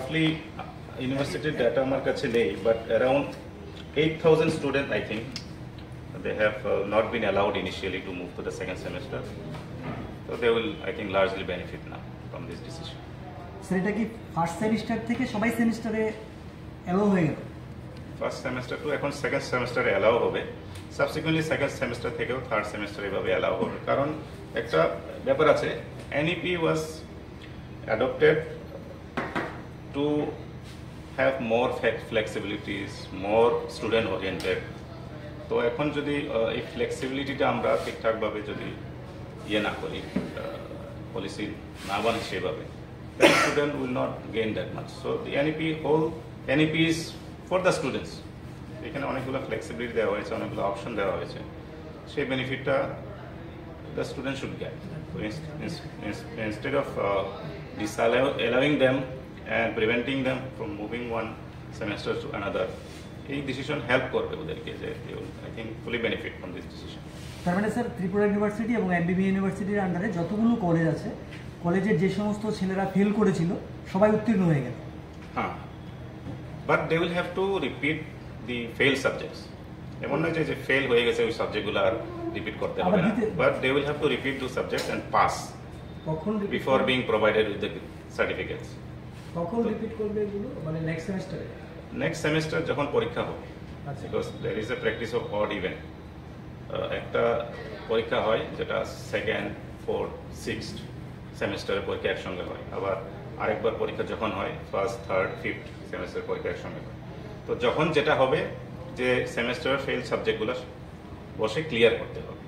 roughly university data আমার কাছে নেই, but around 8,000 students I think they have not been allowed initially to move to the second semester, so they will I think largely benefit now from this decision. Sir এটা কি first semester থেকে সবাই সেমিস্টারে allow হয়ে গেল? First semester to এখন second সেমিস্টারে allow হবে, সাবসিকুয়েন্টলি সেকেন্ড সেমিস্টার থেকেও থার্ড সেমিস্টার এভাবে অ্যালাউ হবে। কারণ একটা ব্যাপার আছে, NEP was adopted to have more flexibilities, more student oriented. তো এখন যদি এই ফ্লেক্সিবিলিটিটা আমরা ঠিকঠাকভাবে যদি না করি, পলিসি না বানাই সেভাবে, then student will not gain that much. So the NEP is for the students. এখানে অনেকগুলো ফ্লেক্সিবিলিটি দেওয়া হয়েছে, অনেকগুলো অপশন দেওয়া হয়েছে, সেই বেনিফিটটা the student should get. So instead of allowing them and preventing them from moving one semester to another, এই decision help করবে ওদেরকে যে I think fully benefit from this decision. তার মানে স্যার ত্রিপুরা ইউনিভার্সিটি এবং এমবিবি ইউনিভার্সিটির আন্ডারে যতগুলো কলেজ আছে, কলেজের যে সমস্ত ছেলেরা ফেল করেছিল সবাই উত্তীর্ণ হয়ে গেল। হ্যাঁ, but they will have to repeat the fail subjects. এমন নয় যে ফেল হয়ে গেছে ওই সাবজেক্টগুলো আর রিপিট করতে হবে না, but they will have to repeat those subjects and pass before being provided with the certificates. কখন রিপিট করবে এগুলো, মানে নেক্সট সেমিস্টারে? নেক্সট সেমিস্টার যখন পরীক্ষা হবে, because there is a practice of odd even. একটা পরীক্ষা হয় যেটা সেকেন্ড, ফোর্থ, সিক্সথ সেমিস্টারের পরীক্ষা একসঙ্গে হয়, আবার আরেকবার পরীক্ষা যখন হয় ফার্স্ট, থার্ড, ফিফথ সেমিস্টার পরীক্ষা একসঙ্গে হয়। তো যখন যেটা হবে যে সেমিস্টারের ফেল সাবজেক্টগুলো বসে ক্লিয়ার করতে হবে।